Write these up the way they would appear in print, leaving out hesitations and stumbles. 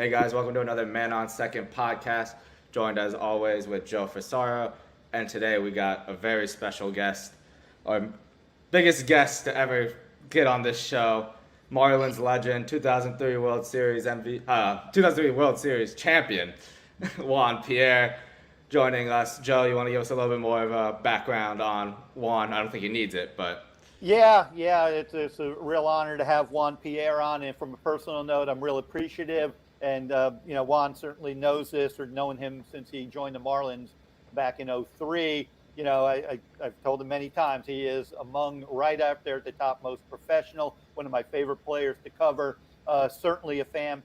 Hey guys, welcome to another Man on Second podcast, joined as always with Joe Fasaro. And today we got a very special guest, our biggest guest to ever get on this show, Marlins legend, 2003 World Series 2003 World Series champion, Juan Pierre, joining us. Joe, you want to give us a little bit more of a background on Juan? I don't think he needs it, but Yeah, it's a real honor to have Juan Pierre on. And from a personal note, I'm real appreciative. And, Juan certainly knows this, or known him since he joined the Marlins back in '03. I've told him many times he is among right up there at the top most professional, one of my favorite players to cover. Certainly a fan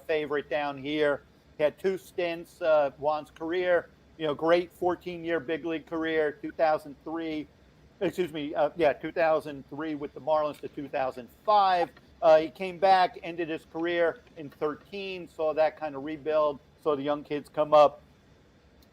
favorite down here. He had two stints, Juan's career, great 14-year big league career, 2003 with the Marlins to 2005. He came back, ended his career in 13, saw that kind of rebuild, saw the young kids come up.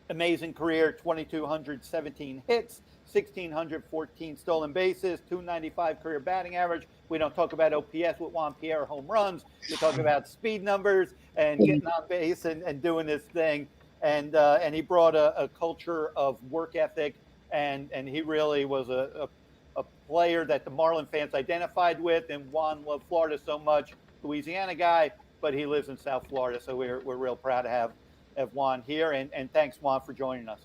Amazing career, 2,217 hits, 1,614 stolen bases, 295 career batting average. We don't talk about OPS with Juan Pierre, home runs. We talk about speed numbers and getting on base and doing his thing. And he brought a culture of work ethic, and he really was a player that the Marlin fans identified with. And Juan loved Florida so much, Louisiana guy, but he lives in South Florida, so we're real proud to have Juan here. And thanks, Juan, for joining us.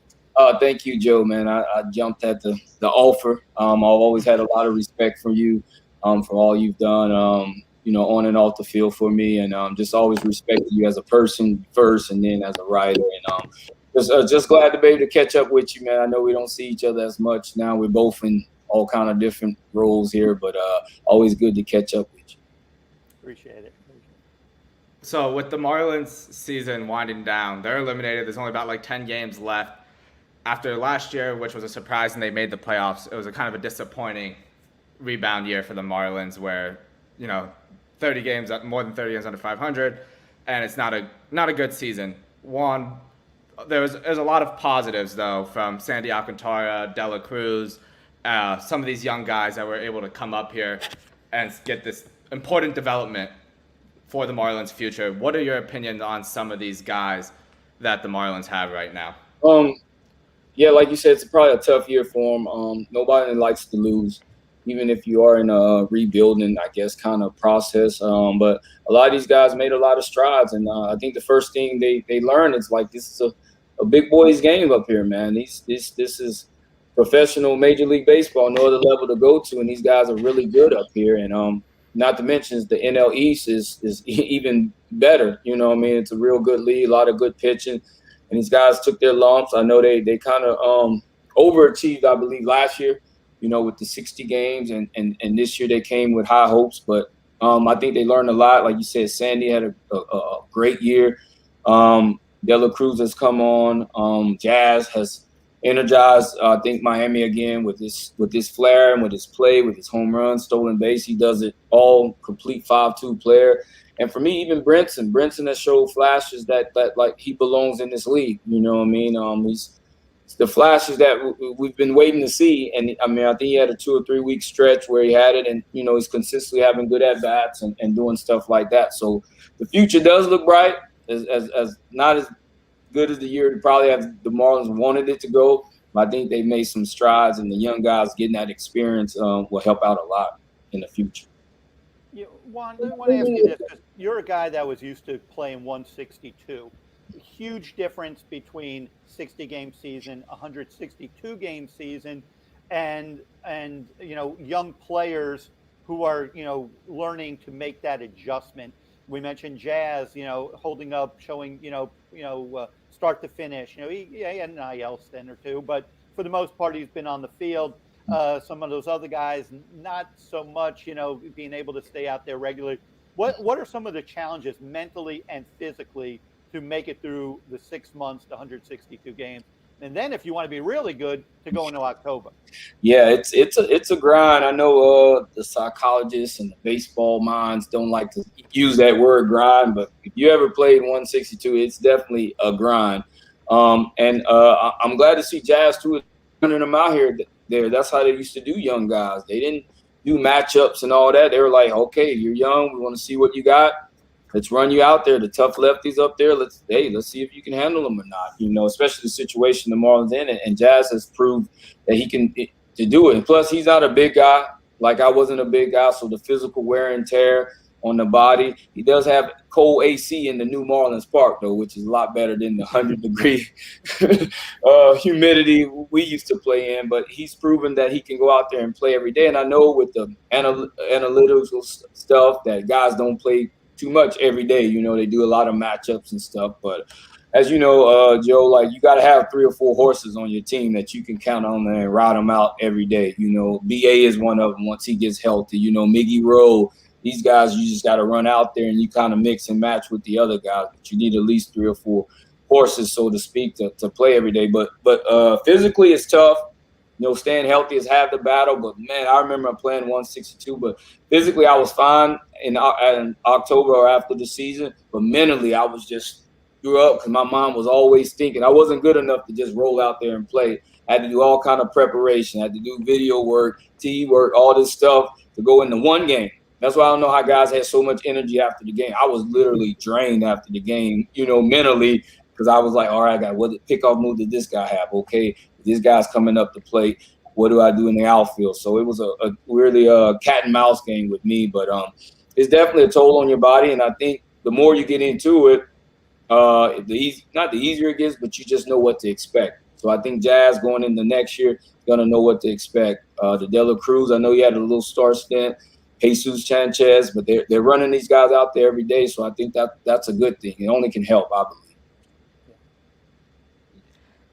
Thank you, Joe, man. I jumped at the offer. I've always had a lot of respect for you, for all you've done, on and off the field for me, and just always respected you as a person first, and then as a writer. And just glad to be able to catch up with you, man. I know we don't see each other as much now. We're both in all kind of different roles here, but always good to catch up with you. Appreciate it. so with the Marlins season winding down, they're eliminated. There's only about 10 games left. After last year, which was a surprise, and they made the playoffs, it was a kind of a disappointing rebound year for the Marlins where, 30 games, more than 30 games under 500, and it's not a good season. Juan, there's a lot of positives, though, from Sandy Alcantara, Dela Cruz, some of these young guys that were able to come up here and get this important development for the Marlins' future. What are your opinions on some of these guys that the Marlins have right now? Yeah, like you said, it's probably a tough year for them. Nobody likes to lose, even if you are in a rebuilding, I guess, kind of process. But a lot of these guys made a lot of strides, and I think the first thing they learned is this is a big boys game up here, man. This is professional Major League Baseball, no other level to go to, and these guys are really good up here. And not to mention the NL East is even better. It's a real good league, a lot of good pitching. And these guys took their lumps. I know they kind of overachieved, I believe, last year, with the 60 games. And this year they came with high hopes. But I think they learned a lot. Like you said, Sandy had a great year. Dela Cruz has come on. Jazz has energized, I think, Miami again with his flair and with his play, with his home run, stolen base. He does it all, complete 5-2 player. And for me, even Brinson has showed flashes that he belongs in this league. He's the flashes that we've been waiting to see. And I think he had a 2 or 3 week stretch where he had it, and he's consistently having good at bats and doing stuff like that. So the future does look bright, as not as good as the year probably as the Marlins wanted it to go. But I think they've made some strides, and the young guys getting that experience will help out a lot in the future. Juan, I want to ask you this, because you're a guy that was used to playing 162. Huge difference between 60-game season, 162-game season, and young players who are learning to make that adjustment. We mentioned Jazz, holding up, showing start to finish. He had an IL stint or two, but for the most part, he's been on the field. Some of those other guys, not so much, being able to stay out there regularly. What are some of the challenges mentally and physically to make it through the 6 months to 162 games? And then if you want to be really good, to go into October. Yeah, it's a grind. I know the psychologists and the baseball minds don't like to use that word grind, but if you ever played 162, it's definitely a grind. And I'm glad to see Jazz too running them out here. That's how they used to do young guys. They didn't do matchups and all that. They were like, okay, you're young. We want to see what you got. let's run you out there. The tough lefties up there. Let's see if you can handle them or not. You know, especially the situation the Marlins in, and Jazz has proved that he can to do it. And plus, he's not a big guy. Like I wasn't a big guy, so the physical wear and tear on the body. He does have cold AC in the new Marlins Park, though, which is a lot better than the 100-degree humidity we used to play in. But he's proven that he can go out there and play every day. And I know with the analytical stuff that guys don't play too much every day. You know, they do a lot of matchups and stuff. But as you know, Joe, like you got to have 3 or 4 horses on your team that you can count on and ride them out every day. You know, BA is one of them once he gets healthy. You know, Miggy Rowe. These guys, you just got to run out there and you kind of mix and match with the other guys. But you need at least 3 or 4 horses, so to speak, to play every day. But physically, it's tough. You know, staying healthy is half the battle. But, man, I remember playing 162. But physically, I was fine in October or after the season. But mentally, I was just grew up because my mom was always thinking I wasn't good enough to just roll out there and play. I had to do all kind of preparation. I had to do video work, TV work, all this stuff to go into one game. That's why I don't know how guys had so much energy after the game. I was literally drained after the game, you know, mentally, because I was like, all right, I got what pickoff move did this guy have? Okay, this guy's coming up to play. What do I do in the outfield? So it was a really cat and mouse game with me. But it's definitely a toll on your body. And I think the more you get into it, not the easier it gets, but you just know what to expect. So I think Jazz going into next year is going to know what to expect. The De La Cruz, I know he had a little start stint. Jesus Sanchez, but they're running these guys out there every day, so I think that's a good thing. It only can help, I believe.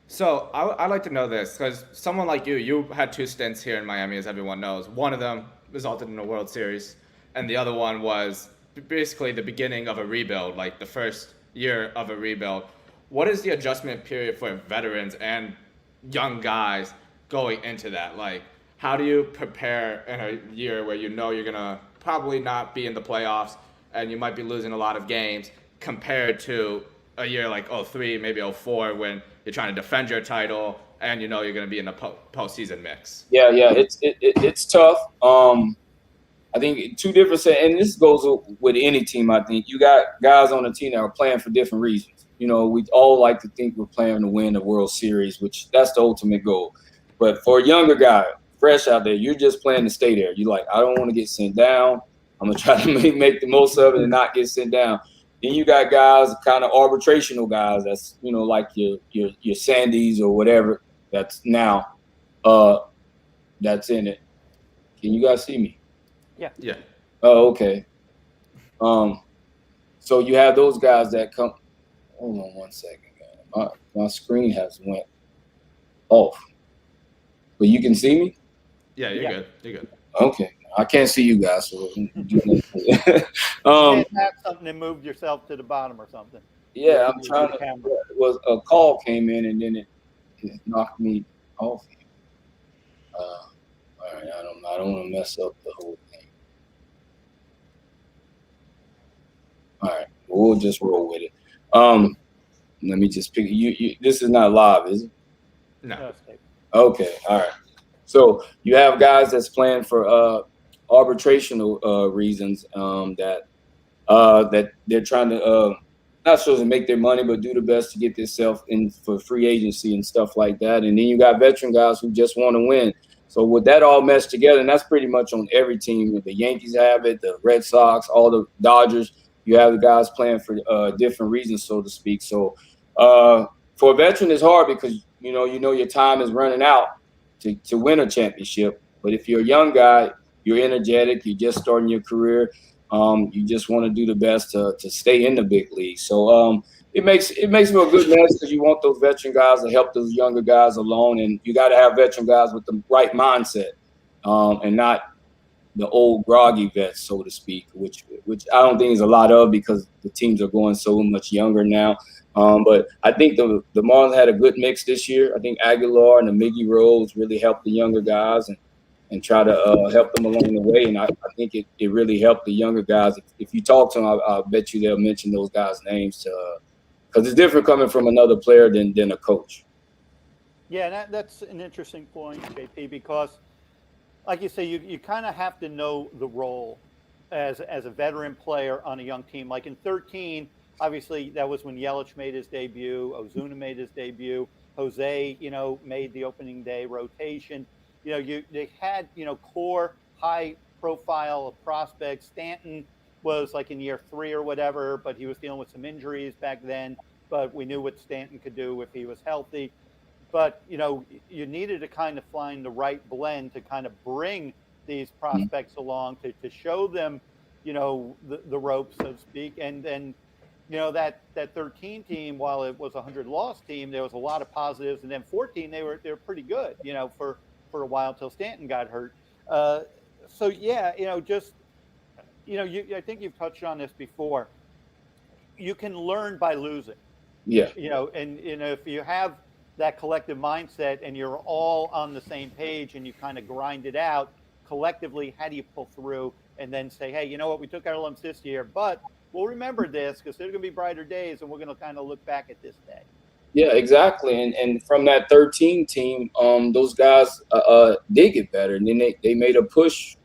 So I'd like to know this, because someone like you had 2 stints here in Miami, as everyone knows. One of them resulted in a World Series, and the other one was basically the beginning of a rebuild, like the first year of a rebuild. What is the adjustment period for veterans and young guys going into that? Like, how do you prepare in a year where you know you're going to probably not be in the playoffs and you might be losing a lot of games compared to a year like 03, maybe 04, when you're trying to defend your title and you know you're going to be in the postseason mix? Yeah, it's tough. I think 2 different and this goes with any team. I think you got guys on the team that are playing for different reasons. You know, we all like to think we're playing to win the World Series, which that's the ultimate goal. But for a younger guy, fresh out there, you're just playing to stay there. You're like, I don't want to get sent down. I'm going to try to make the most of it and not get sent down. Then you got guys, kind of arbitrational guys that's, you know, like your Sandys or whatever that's now that's in it. Can you guys see me? Yeah. Oh, okay. So you have those guys that come. Hold on one second, guys. My screen has went off. But you can see me? Yeah, you're good. You're good. Okay. I can't see you guys. So you have something and moved yourself to the bottom or something. Yeah, I'm trying to. It was a call came in and then it knocked me off. All right, I don't want to mess up the whole thing. All right, we'll just roll with it. Let me just pick you. This is not live, is it? No. Okay. All right. So you have guys that's playing for arbitrational reasons that they're trying to not supposed to make their money, but do the best to get themselves in for free agency and stuff like that. And then you got veteran guys who just want to win. So with that all meshed together, and that's pretty much on every team. The Yankees have it, the Red Sox, all the Dodgers. You have the guys playing for different reasons, so to speak. So for a veteran, it's hard because you know your time is running out to win a championship. But if you're a young guy, you're energetic, you're just starting your career, you just want to do the best to stay in the big league. So it makes for a good match because you want those veteran guys to help those younger guys along, and you got to have veteran guys with the right mindset and not the old groggy vets, so to speak, which I don't think is a lot of because the teams are going so much younger now. But I think the Marlins had a good mix this year. I think Aguilar and the Miggy Rose really helped the younger guys and try to help them along the way. And I think it really helped the younger guys. If you talk to them, I'll bet you they'll mention those guys' names because it's different coming from another player than a coach. Yeah, that's an interesting point, JP, because like you say, you kind of have to know the role as a veteran player on a young team. Like in 13, obviously that was when Yelich made his debut, Ozuna made his debut, Jose, made the opening day rotation. They had, core high profile prospects. Stanton was like in year 3 or whatever, but he was dealing with some injuries back then. But we knew what Stanton could do if he was healthy. But, you needed to kind of find the right blend to kind of bring these prospects along to show them, the ropes, so to speak. And then, that 13 team, while it was a 100-loss team, there was a lot of positives. And then 14, they were pretty good, for a while until Stanton got hurt. So yeah, I think you've touched on this before. You can learn by losing. Yeah. And if you have that collective mindset and you're all on the same page and you kind of grind it out collectively, how do you pull through and then say, hey, you know what, we took our lumps this year, but we'll remember this because there's going to be brighter days and we're going to kind of look back at this day. Yeah, exactly. And from that 13 team, those guys did get better. And then they made a push.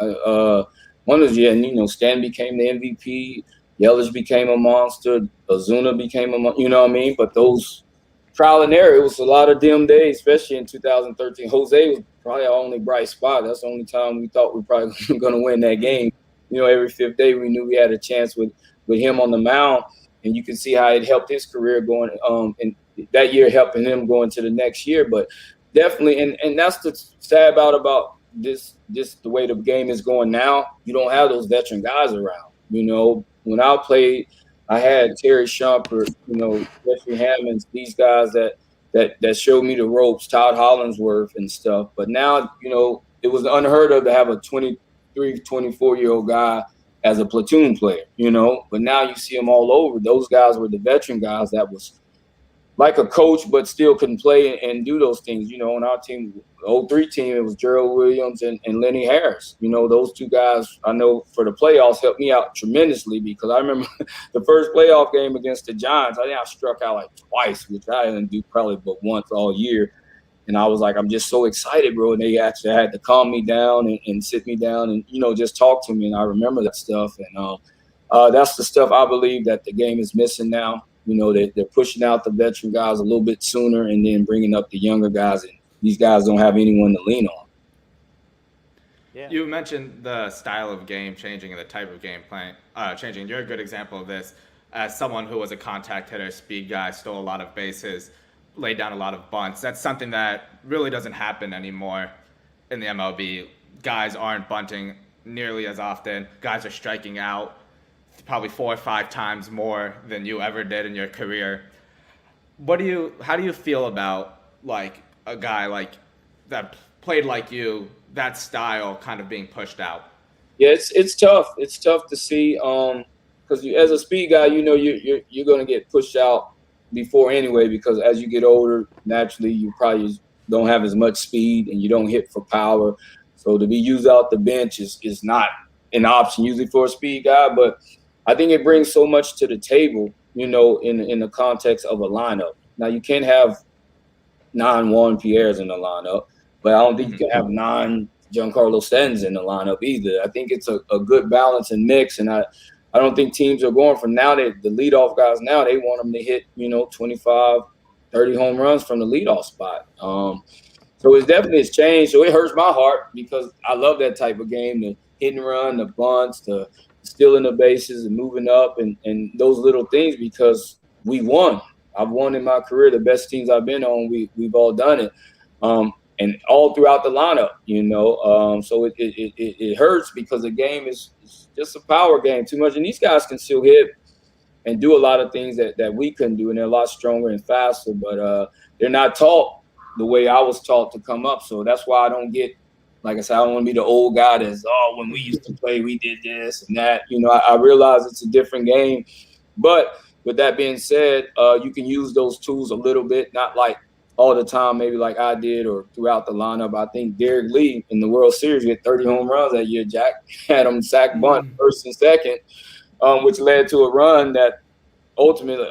One was, Stan became the MVP. Yelich became a monster. Ozuna became a monster, you know what I mean? But those trial and error, it was a lot of dim days, especially in 2013. Jose was probably our only bright spot. That's the only time we thought we probably were going to win that game. Every fifth day we knew we had a chance with him on the mound. And you can see how it helped his career going, and that year helping him going to the next year. But definitely, and that's the sad about this the way the game is going now. You don't have those veteran guys around. When I played, I had Terry Shumpert, Jeffrey Hammonds, these guys that showed me the ropes, Todd Hollingsworth and stuff. But now, it was unheard of to have a 23, 24-year-old guy as a platoon player, but now you see them all over. Those guys were the veteran guys that was like a coach, but still couldn't play and do those things. On our team, the 03 team, it was Gerald Williams and Lenny Harris. Those two guys, I know for the playoffs helped me out tremendously because I remember the first playoff game against the Giants, I think I struck out like twice, which I didn't do probably but once all year. And I was like, I'm just so excited, bro. And they actually had to calm me down and sit me down and, just talk to me. And I remember that stuff. And that's the stuff I believe that the game is missing now. They're pushing out the veteran guys a little bit sooner and then bringing up the younger guys. And these guys don't have anyone to lean on. Yeah. You mentioned the style of game changing and the type of game playing changing. You're a good example of this as someone who was a contact hitter, speed guy, stole a lot of bases, laid down a lot of bunts. That's something that really doesn't happen anymore in the MLB. Guys aren't bunting nearly as often. Guys are striking out probably 4 or 5 times more than you ever did in your career. How do you feel about like a guy like that played like you, that style kind of being pushed out? Yeah, it's tough. It's tough to see because as a speed guy, you're going to get pushed out before anyway, because as you get older, naturally you probably don't have as much speed and you don't hit for power. So to be used out the bench is not an option usually for a speed guy. But I think it brings so much to the table, in the context of a lineup. Now you can't have 9 Juan Pierres in the lineup, but I don't think you can have 9 Giancarlo Stanton's in the lineup either. I think it's a good balance and mix, and I don't think teams are going from now that the leadoff guys now, they want them to hit, 25, 30 home runs from the leadoff spot. So it's changed. So it hurts my heart because I love that type of game, the hit and run, the bunts, the stealing the bases and moving up and those little things because we won. I've won in my career. The best teams I've been on, we've all done it. And all throughout the lineup, so it hurts because the game is just a power game too much. And these guys can still hit and do a lot of things that we couldn't do. And they're a lot stronger and faster, but they're not taught the way I was taught to come up. So that's why I don't get, like I said, I don't want to be the old guy that's, when we used to play, we did this and that. I realize it's a different game. But with that being said, you can use those tools a little bit, not like all the time, maybe like I did or throughout the lineup. I think Derek Lee in the World Series hit 30 home runs that year. Jack had him sack bunt first and second, which led to a run that ultimately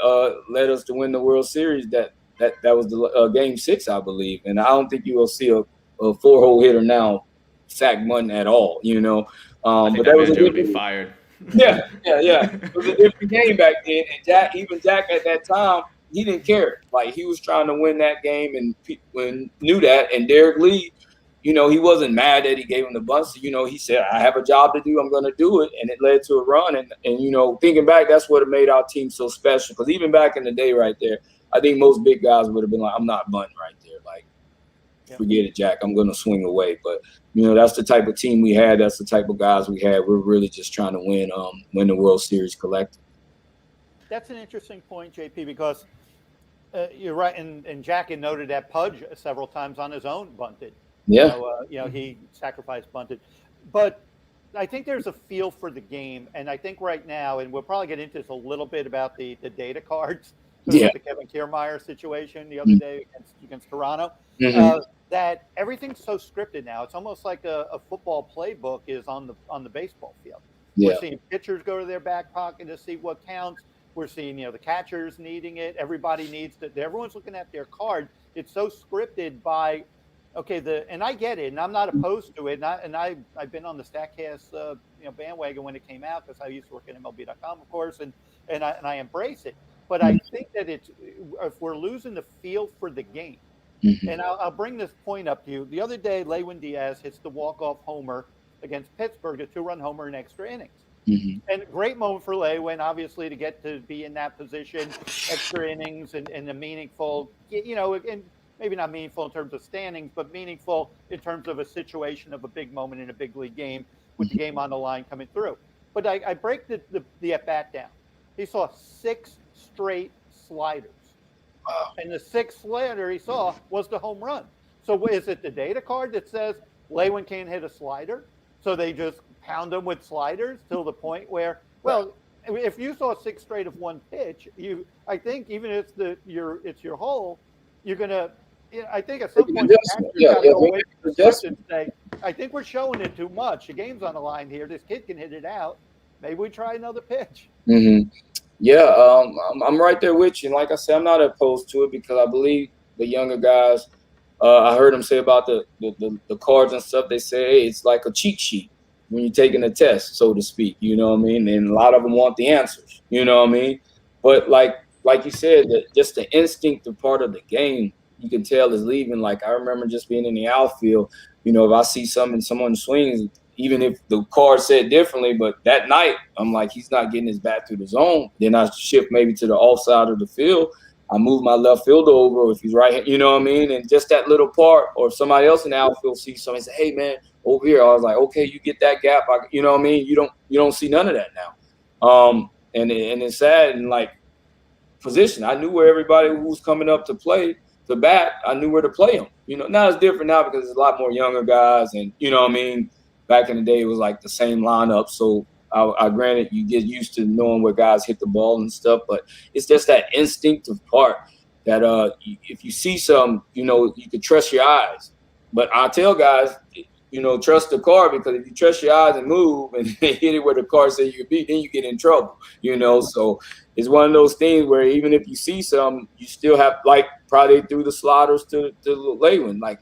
led us to win the World Series. That was the Game 6, I believe. And I don't think you will see a 4-hole hitter now sack bunting at all, I think But that that was a manager would be different. fired. Yeah. It was a different game back then, and Jack at that time, he didn't care. Like he was trying to win that game, and when knew that. And Derek Lee, he wasn't mad that he gave him the bunt. So, he said, "I have a job to do. I'm going to do it," and it led to a run. And thinking back, that's what made our team so special. Because even back in the day, right there, I think most big guys would have been like, "I'm not bunting right there." Like, forget it, Jack. I'm going to swing away. But that's the type of team we had. That's the type of guys we had. We're really just trying to win the World Series collective. That's an interesting point, JP, because you're right. And Jack had noted that Pudge several times on his own bunted. Yeah. He sacrificed bunted. But I think there's a feel for the game. And I think right now, and we'll probably get into this a little bit about the data cards. The Kevin Kiermaier situation the other day against Toronto. Mm-hmm. That everything's so scripted now. It's almost like a football playbook is on the baseball field. Yeah. We're seeing pitchers go to their back pocket to see what counts. We're seeing, the catchers needing it. Everybody needs to. Everyone's looking at their card. It's so scripted by, and I get it, and I'm not opposed to it. And I've been on the Statcast, bandwagon when it came out because I used to work at MLB.com, of course, and I embrace it. But I think that if we're losing the feel for the game. Mm-hmm. And I'll bring this point up to you. The other day, Lewin Diaz hits the walk-off homer against Pittsburgh, a 2-run homer in extra innings. Mm-hmm. And great moment for Lewin, obviously, to get to be in that position, extra innings and a meaningful, and maybe not meaningful in terms of standings, but meaningful in terms of a situation of a big moment in a big league game with the game on the line coming through. But I break the at-bat down. He saw 6 straight sliders. Wow. And the 6th slider he saw was the home run. So is it the data card that says Lewin can't hit a slider? So they just pound him with sliders till the point where, if you saw 6 straight of one pitch, I think even if it's your hole, you're gonna. I think at some point you got to go away from the and say, I think we're showing it too much. The game's on the line here. This kid can hit it out. Maybe we try another pitch. Mm-hmm. Yeah, I'm right there with you. And like I said, I'm not opposed to it because I believe the younger guys, I heard them say about the cards and stuff. They say, hey, it's like a cheat sheet when you're taking a test, so to speak. You know what I mean? And a lot of them want the answers. You know what I mean? But like you said, just the instinctive part of the game, you can tell is leaving. Like I remember just being in the outfield. If I see someone swings, even if the card said differently, but that night, I'm like, he's not getting his bat through the zone. Then I shift maybe to the off side of the field. I move my left fielder over if he's right, you know what I mean? And just that little part, or if somebody else in the outfield sees something and say, hey, man, over here. I was like, okay, you get that gap. You know what I mean? You don't see none of that now. And it's sad. And, like, position, I knew where everybody who was coming up to play, to bat, I knew where to play them. Now it's different now because there's a lot more younger guys. And, you know what I mean? Back in the day, it was like the same lineup. So I granted you get used to knowing where guys hit the ball and stuff, but it's just that instinctive part that if you see some, you can trust your eyes. But I tell guys, trust the card, because if you trust your eyes and move and hit it where the card says you be, then you get in trouble. So it's one of those things where even if you see some, you still have, like, probably threw the sliders to Lewin. Like,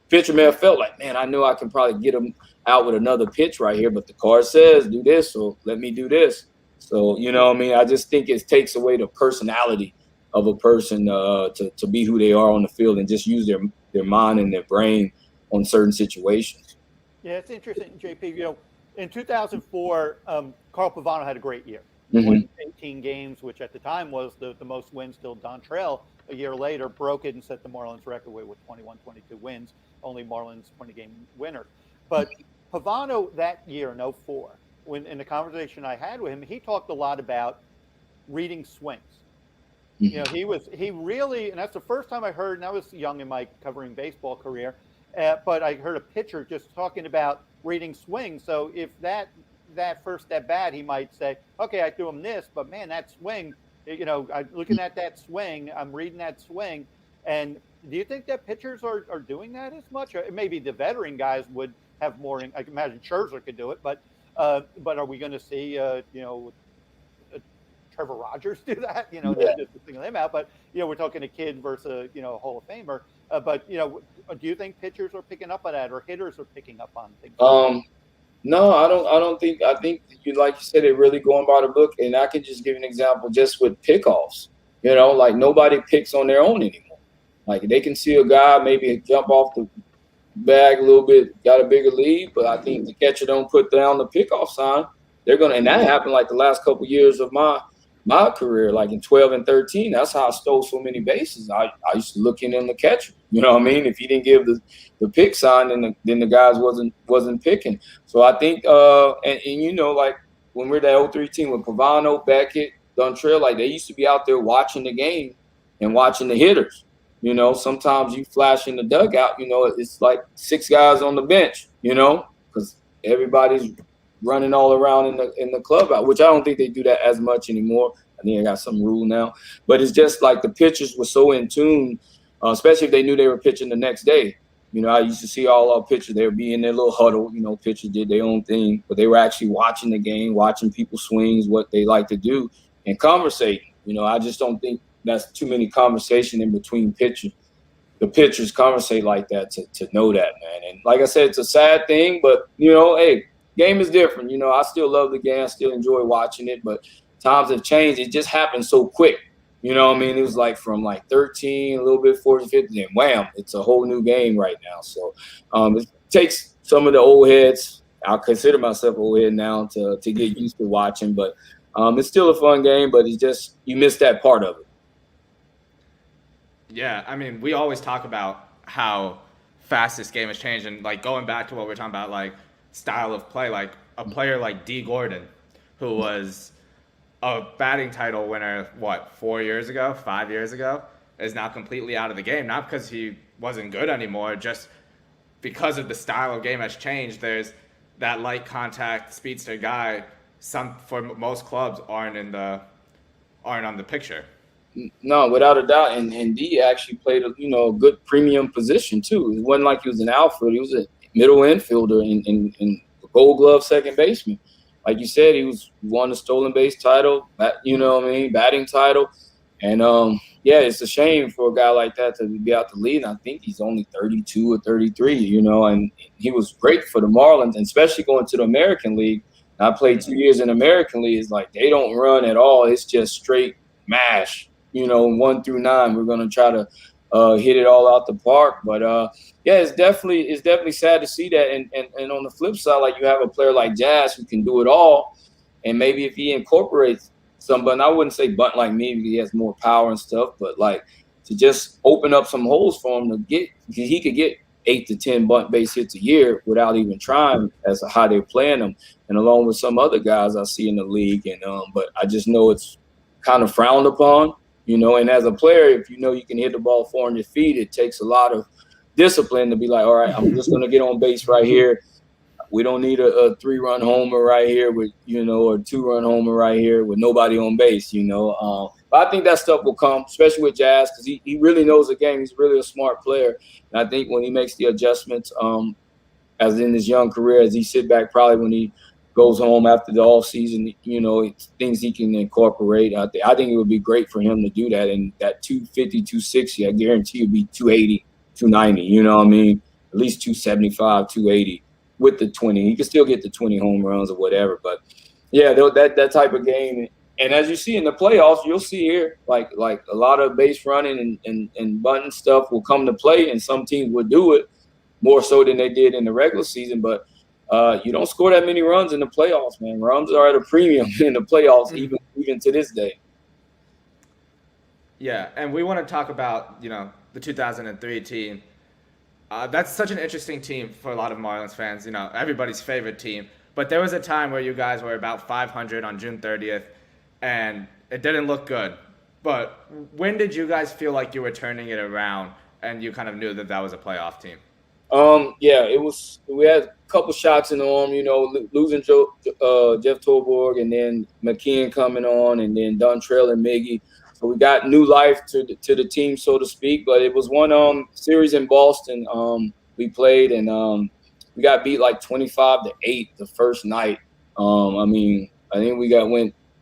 pitcher may have felt like, man, I know I can probably get him out with another pitch right here, but the card says do this, so let me do this. So, you know what I mean? I just think it takes away the personality of a person to be who they are on the field and just use their mind and their brain on certain situations. Yeah, it's interesting, JP. In 2004, Carl Pavano had a great year. Won 18 games, which at the time was the most wins till Dontrell a year later broke it and set the Marlins record with 21, 22 wins, only Marlins 20-game winner. But Pavano that year in 04, when in the conversation I had with him, he talked a lot about reading swings. He really, and that's the first time I heard, and I was young in my covering baseball career, but I heard a pitcher just talking about reading swings. So if that first at bat, he might say, okay, I threw him this, but man, that swing, I'm looking at that swing, I'm reading that swing. And do you think that pitchers are doing that as much? Or maybe the veteran guys would have more. I can imagine Scherzer could do it, but are we going to see, Trevor Rogers do that? Just to single him out. But we're talking a kid versus a Hall of Famer. But do you think pitchers are picking up on that, or hitters are picking up on things? No, I don't. I don't think. I think you, like you said, they're really going by the book. And I could just give you an example, just with pickoffs. Like nobody picks on their own anymore. Like they can see a guy maybe jump off the bag a little bit, got a bigger lead, but I think the catcher don't put down the pickoff sign. They're gonna, and that happened like the last couple of years of my career, like in 12 and 13. That's how I stole so many bases. I used to look in on the catcher. You know what I mean? If he didn't give the pick sign, then the guys wasn't picking. So I think and like when we're that 03 team with Pavano, Beckett, Dontrell, like they used to be out there watching the game and watching the hitters. Sometimes you flash in the dugout, it's like 6 guys on the bench, because everybody's running all around in the clubhouse, which I don't think they do that as much anymore. I think I got some rule now, but it's just like the pitchers were so in tune, especially if they knew they were pitching the next day. I used to see all our pitchers, they would be in their little huddle, pitchers did their own thing, but they were actually watching the game, watching people swings, what they like to do, and conversating. I just don't think that's too many conversation in between pitchers. The pitchers conversate like that to know that, man. And like I said, it's a sad thing, but hey, game is different. I still love the game. I still enjoy watching it, but times have changed. It just happened so quick. It was like from like 13, a little bit 40, 50, and wham, it's a whole new game right now. So it takes some of the old heads. I'll consider myself old head now to get used to watching, but it's still a fun game, but it's just you miss that part of it. Yeah, I mean, we always talk about how fast this game has changed, and like going back to what we're talking about, like style of play, like a player like D. Gordon, who was a batting title winner, 4 years ago, 5 years ago, is now completely out of the game. Not because he wasn't good anymore, just because of the style of game has changed. There's that light contact speedster guy. For most clubs aren't on the picture. No, without a doubt, and D actually played a good premium position too. It wasn't like he was an outfielder; he was a middle infielder and Gold Glove second baseman. Like you said, he won the stolen base title, batting title, and yeah, it's a shame for a guy like that to be out the lead. I think he's only 32 or 33, and he was great for the Marlins, and especially going to the American League. I played 2 years in American League. It's like they don't run at all. It's just straight mash. 1 through 9, we're going to try to hit it all out the park. But yeah, it's definitely sad to see that. And on the flip side, like you have a player like Jazz who can do it all, and maybe if he incorporates somebody, I wouldn't say bunt like me because he has more power and stuff, but like to just open up some holes for him he could get 8 to 10 bunt base hits a year without even trying as to how they're playing them, and along with some other guys I see in the league. And but I just know it's kind of frowned upon. And as a player, if you can hit the ball 400 feet, it takes a lot of discipline to be like, all right, I'm just going to get on base right here. We don't need a 3-run homer right here with, or a 2-run homer right here with nobody on base, But I think that stuff will come, especially with Jazz, because he really knows the game. He's really a smart player. And I think when he makes the adjustments, as in his young career, as he sit back probably when he goes home after the off season, things he can incorporate. I think it would be great for him to do that. And that 250, 260, I guarantee it'd be 280, 290, you know what I mean? At least 275, 280 with the 20. He can still get the 20 home runs or whatever. But yeah, that type of game. And as you see in the playoffs, you'll see here, like a lot of base running and bunting stuff will come to play, and some teams will do it more so than they did in the regular season. But you don't score that many runs in the playoffs, man. Runs are at a premium in the playoffs, even to this day. Yeah, and we want to talk about, the 2003 team. That's such an interesting team for a lot of Marlins fans, everybody's favorite team. But there was a time where you guys were about 500 on June 30th, and it didn't look good. But when did you guys feel like you were turning it around and you kind of knew that was a playoff team? Yeah, it was. We had a couple shots in the arm, losing Jeff Torborg, and then McKeon coming on, and then Dontrell and Miggy. So we got new life to the team, so to speak. But it was one series in Boston. We played, and we got beat like 25-8 the first night. I think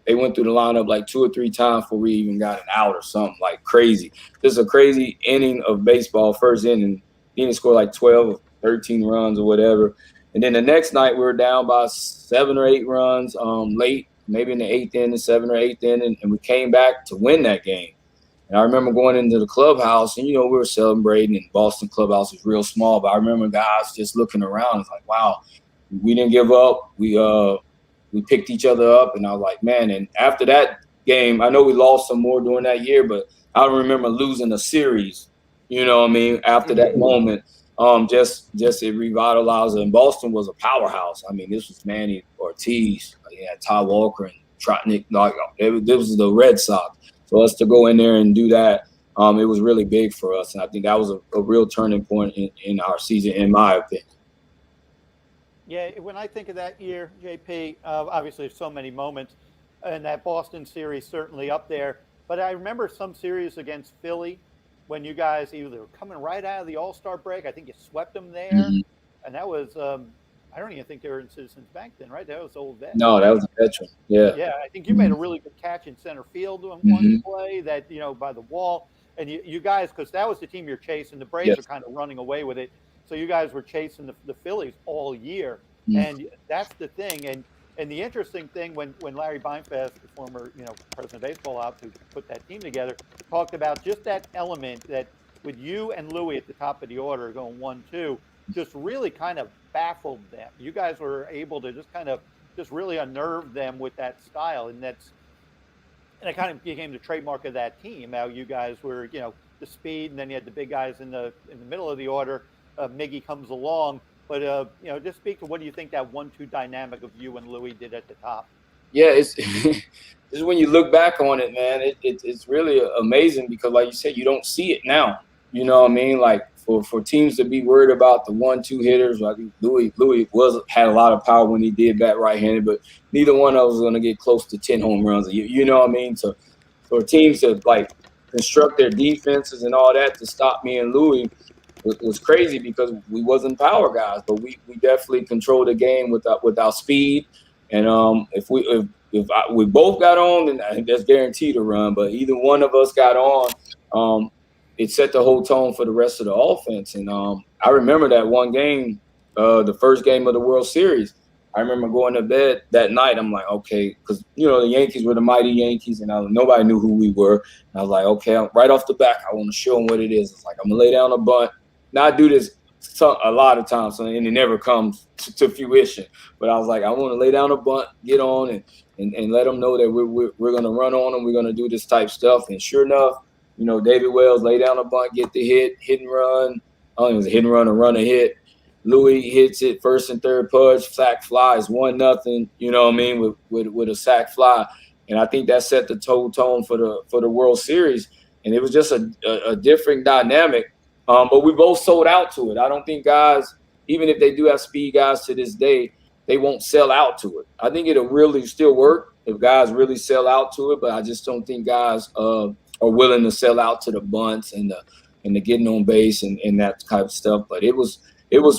they went through the lineup like 2 or 3 times before we even got an out or something like crazy. Just a crazy inning of baseball, first inning. He didn't score like 12 or 13 runs or whatever. And then the next night we were down by 7 or 8 runs late, maybe in the 8th inning, 7th or 8th inning, and we came back to win that game. And I remember going into the clubhouse, and, we were celebrating, and Boston clubhouse was real small, but I remember guys just looking around. It's like, wow, we didn't give up. We picked each other up, and I was like, man. And after that game, I know we lost some more during that year, but I don't remember losing a series, after that moment. Just it revitalized it. And Boston was a powerhouse. I mean, this was Manny Ortiz, Ty Walker, and Trotnick. This was the Red Sox. So us to go in there and do that, it was really big for us. And I think that was a real turning point in our season, in my opinion. Yeah, when I think of that year, JP, obviously there's so many moments, and that Boston series certainly up there. But I remember some series against Philly when you guys either were coming right out of the All-Star break. I think you swept them there. Mm-hmm. And that was, I don't even think they were in Citizens Bank then, right? That was old vet. No, that was a veteran. Yeah. Yeah, I think you made a really good catch in center field on one play that, by the wall. And you guys, because that was the team you're chasing. The Braves are kind of running away with it. So you guys were chasing the Phillies all year. And that's the thing. And the interesting thing when Larry Beinfest, the former, president of baseball ops who put that team together, talked about just that element that with you and Louis at the top of the order going 1-2, just really kind of baffled them. You guys were able to just really unnerve them with that style. And it kind of became the trademark of that team. How you guys were, the speed, and then you had the big guys in the middle of the order. Miggy comes along. But, just speak to what do you think that 1-2 dynamic of you and Louis did at the top? Yeah, it's when you look back on it, man, it's really amazing because, like you said, you don't see it now. You know what I mean? Like for teams to be worried about the 1-2 hitters, I think Louis had a lot of power when he did bat right-handed, but neither one of us was going to get close to 10 home runs. You know what I mean? So for teams to construct their defenses and all that to stop me and Louis was crazy because we wasn't power guys, but we definitely controlled the game with our speed. And if we both got on, then I think that's guaranteed to run. But either one of us got on, it set the whole tone for the rest of the offense. And I remember that one game, the first game of the World Series. I remember going to bed that night. I'm like, okay, because the Yankees were the mighty Yankees, and nobody knew who we were. And I was like, okay, right off the back, I want to show them what it is. It's like I'm gonna lay down a bunt. Now I do this a lot of times, and it never comes to fruition. But I was like, I want to lay down a bunt, get on, and let them know that we're going to run on them. We're going to do this type stuff. And sure enough, David Wells lay down a bunt, get the hit and run. I don't think it was a hit and run or run a hit. Louis hits it first and third punch, sack fly is 1-0. You know what I mean, with a sack fly, and I think that set the tone for the World Series. And it was just a different dynamic. But we both sold out to it. I don't think guys, even if they do have speed guys to this day, they won't sell out to it. I think it'll really still work if guys really sell out to it, but I just don't think guys are willing to sell out to the bunts and the getting on base and that type of stuff. But it was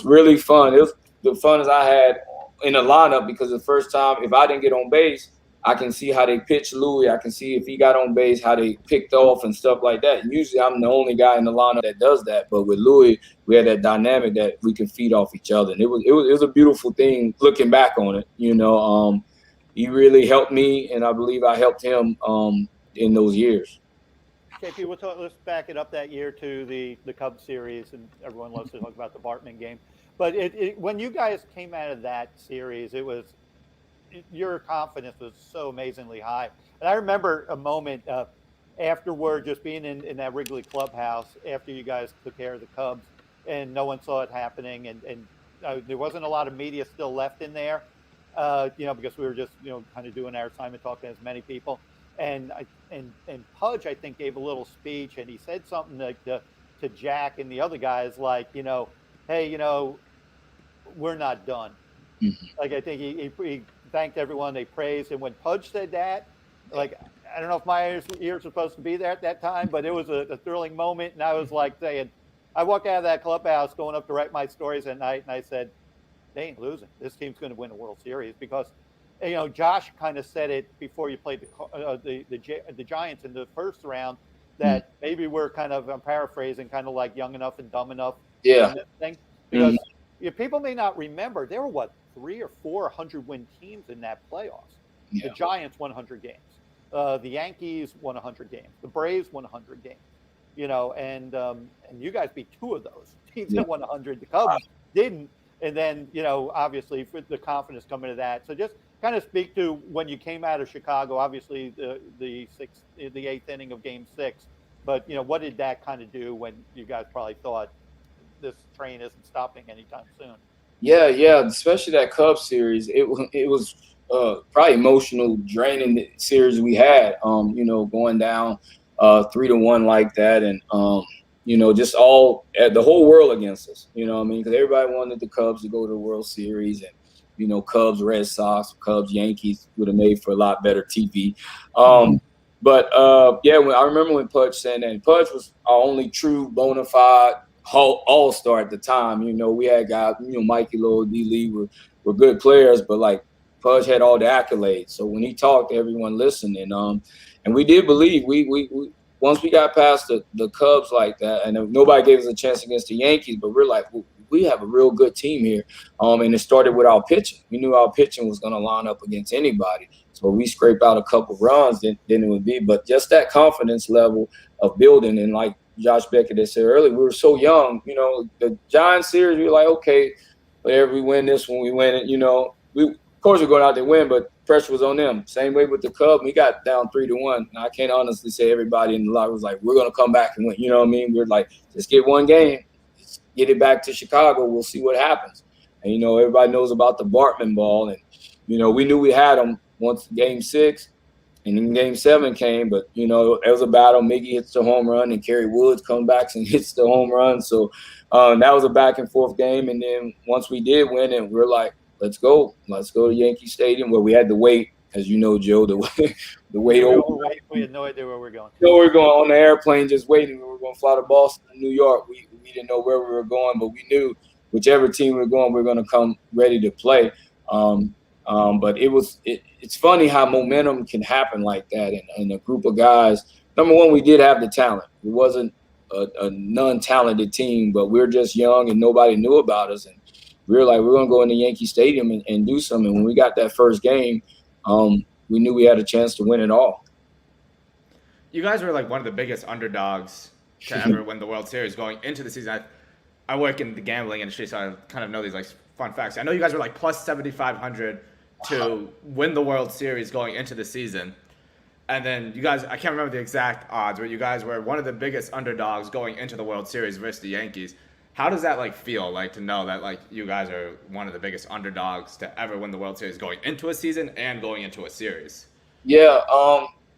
really fun. It was the fun as I had in the lineup because the first time, if I didn't get on base, I can see how they pitch Louis. I can see if he got on base, how they picked off and stuff like that. And usually I'm the only guy in the lineup that does that. But with Louis, we had that dynamic that we can feed off each other. And it was a beautiful thing looking back on it. He really helped me, and I believe I helped him in those years. JP, let's back it up that year to the Cubs series, and everyone loves to talk about the Bartman game. But when you guys came out of that series, your confidence was so amazingly high. And I remember a moment afterward, just being in that Wrigley clubhouse after you guys took care of the Cubs, and no one saw it happening, and there wasn't a lot of media still left in there, because we were just kind of doing our assignment, talking to as many people. And Pudge, I think, gave a little speech, and he said something like to Jack and the other guys, like, hey, we're not done. Mm-hmm. Like, I think he thanked everyone. They praised. And when Pudge said that, like, I don't know if my ears were supposed to be there at that time, but it was a thrilling moment. And I was like saying, I walked out of that clubhouse going up to write my stories at night, and I said, they ain't losing. This team's going to win the World Series because, Josh kind of said it before you played the Giants in the first round that maybe we're kind of, I'm paraphrasing, kind of like young enough and dumb enough. Yeah. Thing. Because People may not remember there were what 3 or 4 100-win teams in that playoffs. Yeah. The Giants won 100 games. The Yankees won 100 games. The Braves won 100 games. And you guys beat 2 of those teams that won 100. The Cubs didn't. And then, obviously for the confidence coming to that. So just kind of speak to when you came out of Chicago, obviously the 8th inning of Game 6. But, what did that kind of do when you guys probably thought this train isn't stopping anytime soon? Yeah, especially that Cubs series. It was probably emotional, draining series we had. Going down 3-1 like that, and just all the whole world against us. Because everybody wanted the Cubs to go to the World Series, and Cubs, Red Sox, Cubs, Yankees would have made for a lot better TV. But when I remember when Pudge said that, and Pudge was our only true bona fide all-star at the time. We had guys, Mikey Lowe, D. Lee were good players, but like Pudge had all the accolades. So when he talked, everyone listened, and we did believe we once we got past the Cubs like that, and nobody gave us a chance against the Yankees, but we're like, we have a real good team here. And it started with our pitching. We knew our pitching was going to line up against anybody. So we scraped out a couple runs, then it would be. But just that confidence level of building, and like Josh Beckett had said earlier, we were so young. The Giants series, we were like, okay, whatever, we win this one, we win it. Of course we're going out there to win, but pressure was on them. Same way with the Cubs. We got down 3-1. I can't honestly say everybody in the locker was like, we're going to come back and win. You know what I mean? We're like, just get one game. Just get it back to Chicago. We'll see what happens. And, everybody knows about the Bartman ball. And, we knew we had them once Game 6. And then Game 7 came, but, it was a battle. Miggy hits the home run, and Kerry Woods comes back and hits the home run. So that was a back-and-forth game. And then once we did win, and we're like, let's go to Yankee Stadium, where we had to wait, as Joe, the wait over. We had no idea where we were going. We were going on the airplane, just waiting. We were going to fly to Boston and New York. We didn't know where we were going, but we knew whichever team we were going, we were going to come ready to play. But it's funny how momentum can happen like that, and a group of guys. Number one, we did have the talent. It wasn't a non-talented team, but we were just young and nobody knew about us. And we were like, we're going to go into Yankee Stadium and do something. When we got that first game, we knew we had a chance to win it all. You guys were like one of the biggest underdogs to ever win the World Series going into the season. I work in the gambling industry, so I kind of know these like fun facts. I know you guys were like plus 7,500 to win the World Series going into the season. And then you guys, I can't remember the exact odds, but you guys were one of the biggest underdogs going into the World Series versus the Yankees. How does that like feel like to know that like you guys are one of the biggest underdogs to ever win the World Series going into a season and going into a series? Yeah,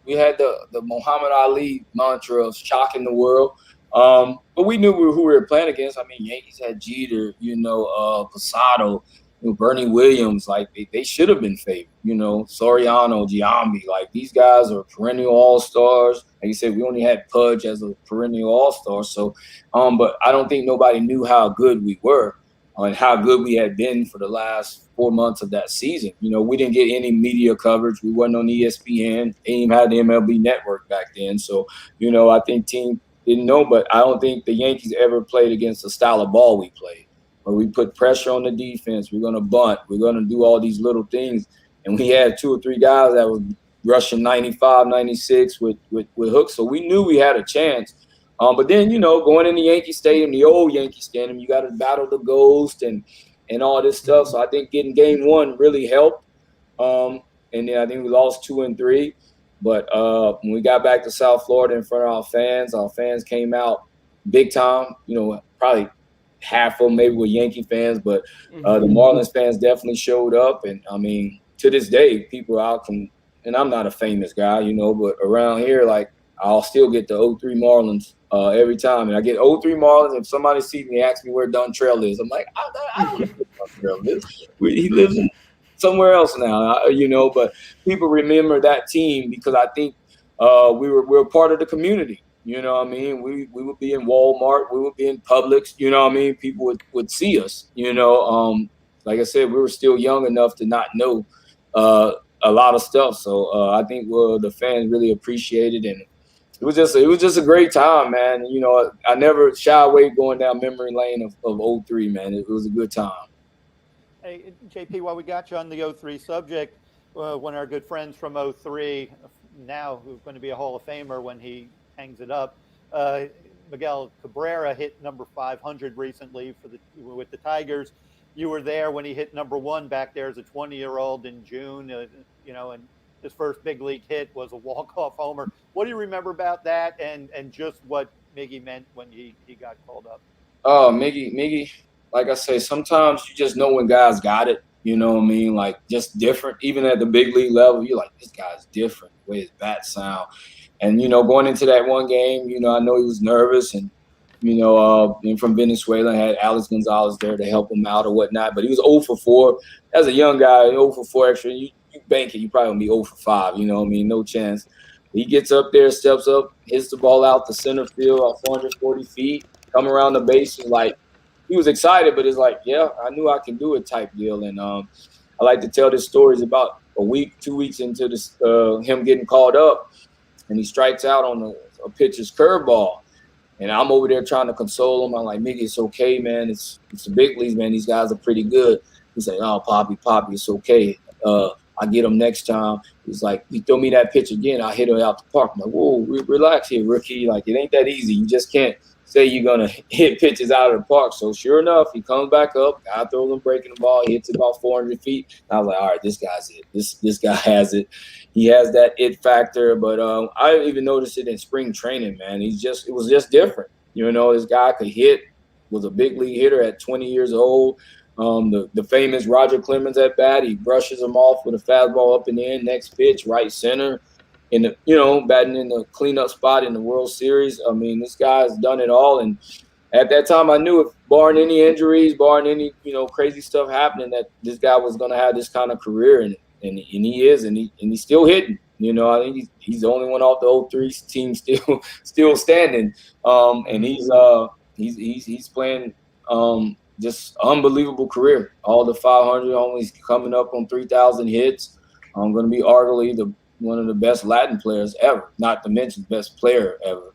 we had the Muhammad Ali mantra of shocking the world. But we knew who we were playing against. I mean, Yankees had Jeter, Posada, Bernie Williams. Like they should have been favored. Soriano, Giambi. Like these guys are perennial all-stars. Like you said, we only had Pudge as a perennial all-star. So, but I don't think nobody knew how good we were and how good we had been for the last 4 months of that season. We didn't get any media coverage. We wasn't on ESPN. They even had the MLB Network back then. So, I think team didn't know, but I don't think the Yankees ever played against the style of ball we played, where we put pressure on the defense. We're going to bunt. We're going to do all these little things. And we had 2 or 3 guys that was rushing 95, 96 with hooks. So we knew we had a chance. But then, going in the Yankee Stadium, the old Yankee Stadium, you got to battle the ghost and all this stuff. So I think getting Game 1 really helped. And then I think we lost 2 and 3. But when we got back to South Florida in front of our fans came out big time. Probably half of them maybe were Yankee fans, but the Marlins fans definitely showed up. And, I mean, to this day, people are out from – and I'm not a famous guy, but around here, like, I'll still get the 03 Marlins every time. And I get 03 Marlins. If somebody sees me, asks me where Dontrell is, I'm like, I don't know where Dontrell is. He lives in somewhere else now, but people remember that team because I think we were part of the community. You know what I mean? We would be in Walmart. We would be in Publix. You know what I mean? People would see us, like I said, we were still young enough to not know a lot of stuff. So I think the fans really appreciated it. it was just a great time, man. You know, I never shy away going down memory lane of '03, man. It was a good time. Hey, JP, while we got you on the '03 subject, one of our good friends from '03, now who's going to be a Hall of Famer when he hangs it up, Miguel Cabrera hit number 500 recently with the Tigers. You were there when he hit number 1 back there as a 20-year-old in June, and his first big league hit was a walk-off homer. What do you remember about that, and just what Miggy meant when he got called up? Oh, Miggy, like I say, sometimes you just know when guys got it. You know what I mean? Like, just different. Even at the big league level, you're like, this guy's different. The way his bat sound. And, you know, going into that one game, you know, I know he was nervous and, you know, and from Venezuela, had Alex Gonzalez there to help him out or whatnot. But he was 0 for 4. As a young guy, 0 for 4 extra, you bank it, you probably gonna be 0 for 5. You know what I mean? No chance. He gets up there, steps up, hits the ball out the center field off 440 feet, come around the bases. Like, he was excited, but it's like, yeah, I knew I can do it type deal. And I like to tell this story. It's about a week, 2 weeks into this, him getting called up, and he strikes out on a pitcher's curveball. And I'm over there trying to console him. I'm like, Miggy, it's okay, man. It's the big leagues, man. These guys are pretty good. He's like, oh, Poppy, it's okay. I get him next time. He's like, you throw me that pitch again, I'll hit it out the park. I'm like, whoa, relax here, rookie. Like, it ain't that easy. You just can't say you're going to hit pitches out of the park. So sure enough, he comes back up. Guy throws him breaking the ball. He hits it about 400 feet. And I was like, all right, this guy's it. This guy has it. He has that it factor. But I even noticed it in spring training, man. It was just different. You know, this guy could hit, was a big league hitter at 20 years old. The famous Roger Clemens at bat, he brushes him off with a fastball up in the end, next pitch, right center, batting in the cleanup spot in the World Series. I mean, this guy's done it all. And at that time, I knew, if barring any injuries, barring any, crazy stuff happening, that this guy was going to have this kind of career. And he is, and he's still hitting. I think he's the only one off the '03 team still standing. And he's playing just unbelievable career. All the 500 homers, coming up on 3,000 hits. I'm going to be arguably one of the best Latin players ever, not to mention best player ever.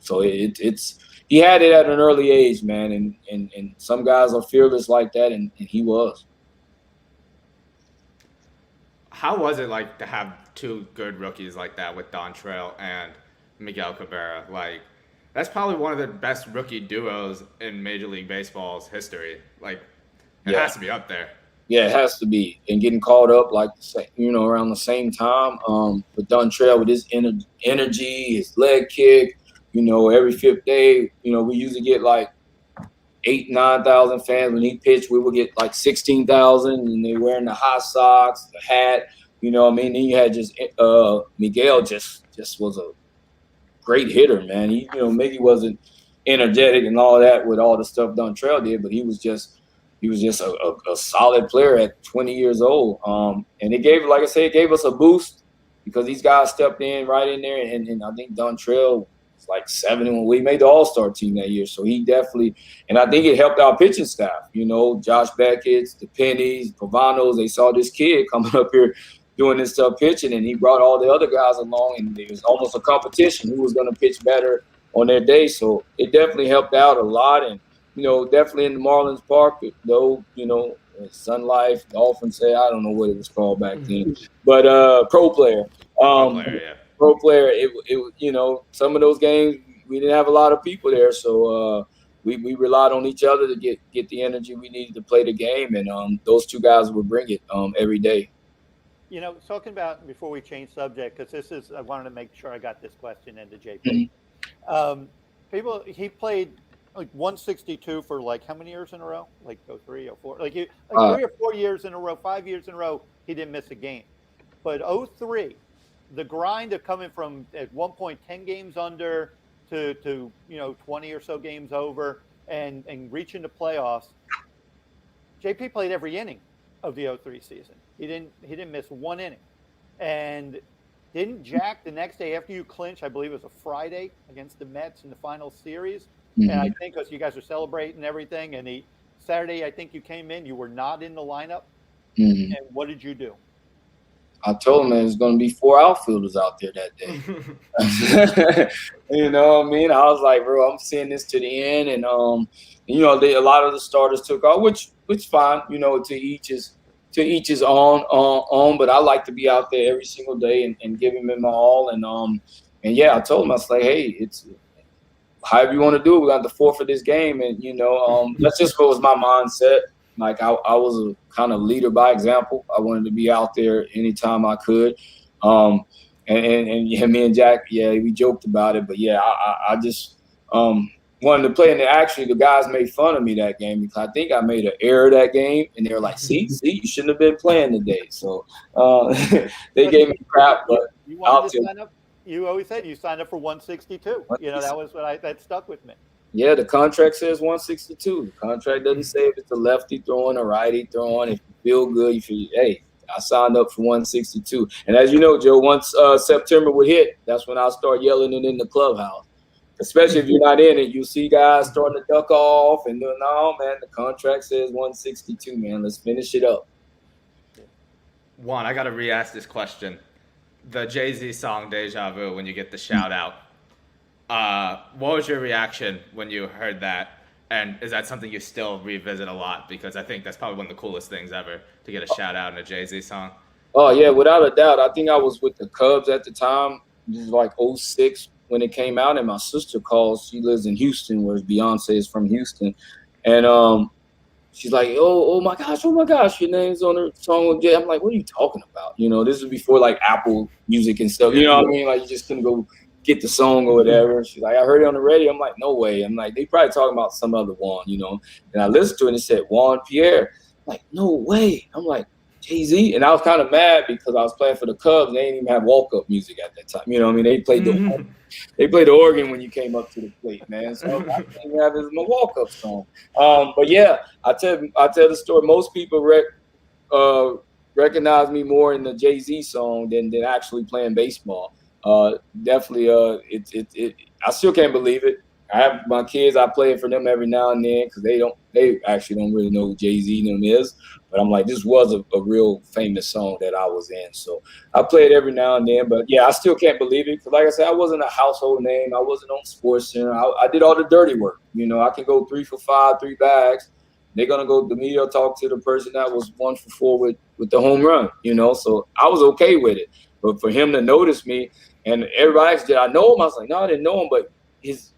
So it's he had it at an early age, man, and some guys are fearless like that, and he was. How was it like to have two good rookies like that with Dontrelle and Miguel Cabrera? Like, that's probably one of the best rookie duos in Major League Baseball's history. Like, it has to be up there. Yeah, it has to be. And getting called up, like, around the same time, with Dontrelle, with his energy, his leg kick, every fifth day, we usually get like 8,000, 9,000 fans. When he pitched, we would get like 16,000, and they wearing the hot socks, the hat, what I mean? Then you had just Miguel just was a great hitter, man. Maybe wasn't energetic and all that with all the stuff Dontrelle did, but he was just a solid player at 20 years old. And it gave, like I said, it gave us a boost because these guys stepped in right in there, and I think Dontrelle was like 70 when we made the All-Star team that year. So he definitely, and I think it helped our pitching staff. Josh Beckett's, the Pennies, Pavanos, they saw this kid coming up here doing this stuff pitching, and he brought all the other guys along, and it was almost a competition who was going to pitch better on their day. So it definitely helped out a lot. And definitely in the Marlins Park, though, Sun Life, Dolphins say, I don't know what it was called back then, but pro player. Pro player, it some of those games, we didn't have a lot of people there. So we relied on each other to get the energy we needed to play the game. And those two guys would bring it every day. Talking about, before we change subject, because I wanted to make sure I got this question into JP. Mm-hmm. He played like 162 for like how many years in a row? Like 03, 04? Like 3 or 4 years in a row, 5 years in a row, he didn't miss a game. But 03, the grind of coming from at one point 10 games under to 20 or so games over and reaching the playoffs. JP played every inning of the 03 season. He didn't miss one inning. And didn't Jack the next day after you clinch, I believe it was a Friday against the Mets in the final series. Mm-hmm. And I think because you guys were celebrating everything, and Saturday, I think you came in, you were not in the lineup. Mm-hmm. And what did you do? I told him there's going to be 4 outfielders out there that day. You know what I mean? I was like, bro, I'm seeing this to the end, and you know, a lot of the starters took off, which fine, you know, to each is on. But I like to be out there every single day and give him my all, and yeah, I told him, I was like, hey, it's however you want to do it. We got the 4th of this game, and you know, that's just what was my mindset. Like I was a kind of leader by example. I wanted to be out there anytime I could. And yeah, me and Jack, yeah, we joked about it, but yeah, I just wanted to play. And actually, the guys made fun of me that game because I think I made an error that game, and they were like, "See, you shouldn't have been playing today." So they gave me crap, but you wanted to sign up. You always said you signed up for 162. You know, that was that stuck with me. Yeah, the contract says 162. The contract doesn't say if it's a lefty throwing, a righty throwing. If you feel good, you feel, hey, I signed up for 162. And as you know, Joe, once September would hit, that's when I'll start yelling it in the clubhouse. Especially if you're not in it, you see guys starting to duck off and doing, no, man, the contract says 162, man. Let's finish it up. Juan, I got to re-ask this question. The Jay-Z song Deja Vu, when you get the shout out, what was your reaction when you heard that? And is that something you still revisit a lot? Because I think that's probably one of the coolest things ever, to get a shout out in a Jay-Z song. Oh, yeah, without a doubt. I think I was with the Cubs at the time. This was like 06 when it came out, and my sister calls. She lives in Houston, where Beyonce is from Houston. And she's like, oh my gosh, your name's on the song with Jay. I'm like, what are you talking about? You know, this is before like Apple Music and stuff. You know what I mean? Like, you just couldn't go get the song or whatever. She's like, I heard it on the radio. I'm like, no way. I'm like, they probably talking about some other Juan, you know. And I listened to it and it said Juan Pierre. I'm like, no way. I'm like, Jay-Z. And I was kind of mad because I was playing for the Cubs. They didn't even have walk-up music at that time. You know what I mean? They played the organ when you came up to the plate, man. So I didn't even have it as my walk-up song. But yeah, I tell the story. Most people recognize me more in the Jay-Z song than actually playing baseball. Definitely, I still can't believe it. I have my kids, I play it for them every now and then because they actually don't really know who Jay-Z and them is. But I'm like, this was a real famous song that I was in. So I play it every now and then. But yeah, I still can't believe it because, like I said, I wasn't a household name. I wasn't on SportsCenter. I did all the dirty work. You know, I can go 3 for 5, 3 bags. They're gonna go. The media will talk to the person that was 1 for 4 with the home run. You know, so I was okay with it. But for him to notice me, and everybody asked, did I know him? I was like, no, I didn't know him, but his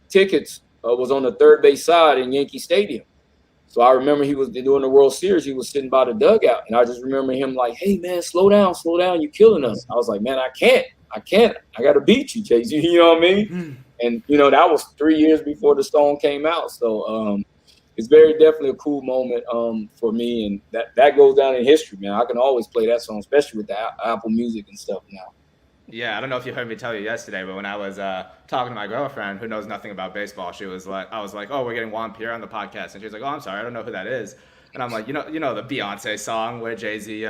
tickets was on the third base side in Yankee Stadium. So I remember he was doing the World Series. He was sitting by the dugout, and I just remember him like, hey, man, slow down, you're killing us. I was like, man, I can't. I got to beat you, Jay-Z. You know what I mean? And, you know, that was 3 years before the song came out. So it's very definitely a cool moment for me, and that goes down in history, man. I can always play that song, especially with the Apple Music and stuff now. Yeah, I don't know if you heard me tell you yesterday, but when I was talking to my girlfriend, who knows nothing about baseball, I was like, oh, we're getting Juan Pierre on the podcast, and she was like, oh, I'm sorry, I don't know who that is. And I'm like, you know the Beyonce song where Jay-Z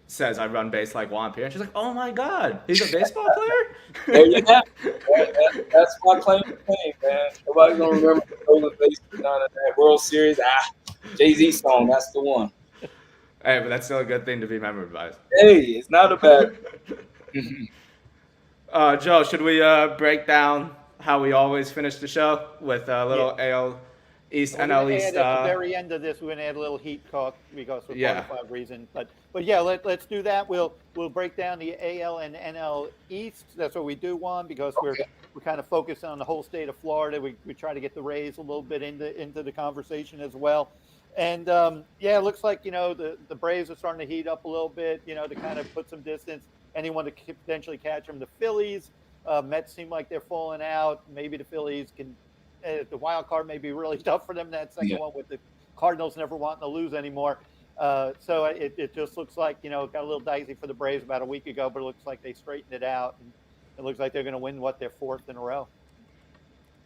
says I run base like Juan Pierre, and she's like, oh my God, he's a baseball player? Yeah, that's my claim to fame, man. Nobody's gonna remember the stolen base down at that World Series. Jay-Z song, that's the one. Hey, but that's still a good thing to be remembered by. Hey, it's not a bad. Joe, should we break down how we always finish the show with a little AL East, NL East? At the very end of this, we're gonna add a little heat talk because for 45 reasons. But yeah, let's do that. We'll break down the AL and NL East. That's what we do, Juan, because we're kind of focused on the whole state of Florida. We try to get the Rays a little bit into the conversation as well. And yeah, it looks like, you know, the Braves are starting to heat up a little bit, you know, to kind of put some distance. Anyone to potentially catch them. The Phillies, Mets seem like they're falling out. Maybe the Phillies can. The wild card may be really tough for them. That second one with the Cardinals never wanting to lose anymore. So it just looks like, you know, it got a little dicey for the Braves about a week ago, but it looks like they straightened it out. And it looks like they're going to win their 4th in a row.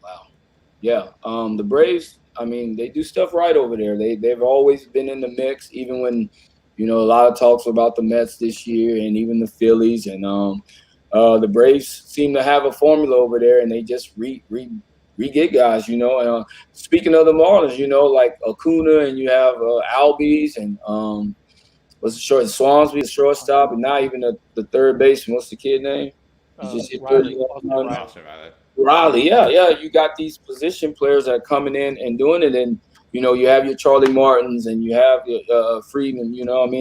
Wow. Yeah. The Braves, I mean, they do stuff right over there. They've always been in the mix, even when, you know, a lot of talks about the Mets this year and even the Phillies. And the Braves seem to have a formula over there, and they just re-get guys, you know. And speaking of the Marlins, you know, like Acuna, and you have Albies, and was short Swansby, the shortstop, and now even the third baseman. What's the kid name? He just hit 30 Austin Riley. Riley, yeah. You got these position players that are coming in and doing it, and you have your Charlie Martins and you have your Friedman.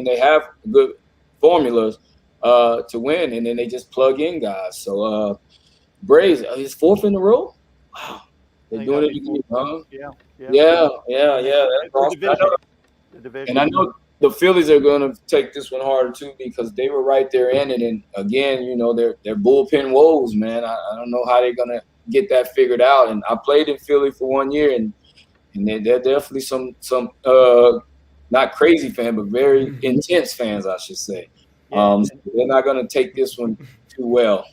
They have good formulas to win, and then they just plug in guys. So Braves is fourth in a row. Wow, they're doing it again, huh? Yeah. That's awesome. And I know the Phillies are going to take this one harder too because they were right there in it. And again, their bullpen woes, man. I don't know how they're going to get that figured out. And I played in Philly for 1 year, and they're definitely some not crazy fan, but very intense fans, I should say. So they're not going to take this one too well.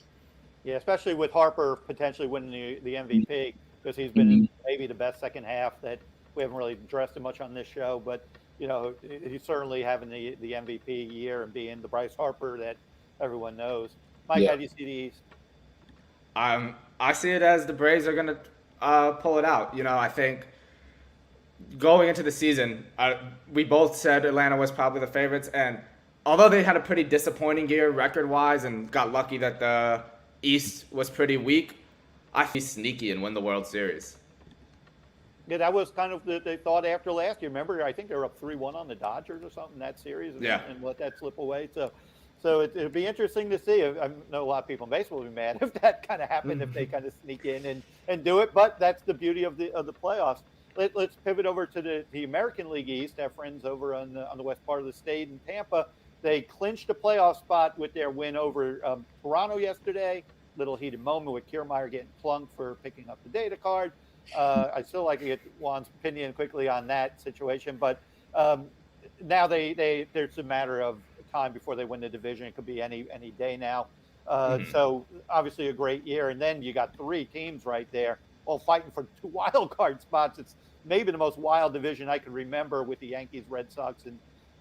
Yeah, especially with Harper potentially winning the MVP because he's been maybe the best second half that we haven't really addressed it much on this show, but he's certainly having the MVP year and being the Bryce Harper that everyone knows. Mike, how do you see the East? I see it as the Braves are going to pull it out. I think going into the season, we both said Atlanta was probably the favorites, and although they had a pretty disappointing year record-wise and got lucky that the East was pretty weak, I think he's sneaky and win the World Series. Yeah, that was kind of the thought after last year. Remember, I think they were up 3-1 on the Dodgers or something in that series, and let that slip away. So it'd be interesting to see. I know a lot of people in baseball would be mad if that kind of happened, if they kind of sneak in and do it. But that's the beauty of the playoffs. Let's pivot over to the American League East. Our friends over on the west part of the state in Tampa, they clinched a playoff spot with their win over Toronto yesterday. Little heated moment with Kiermaier getting plunked for picking up the data card. I still like to get Juan's opinion quickly on that situation, but now there's a matter of time before they win the division. It could be any day now. So obviously a great year, and then you got three teams right there, all fighting for 2 wild card spots. It's maybe the most wild division I can remember with the Yankees, Red Sox,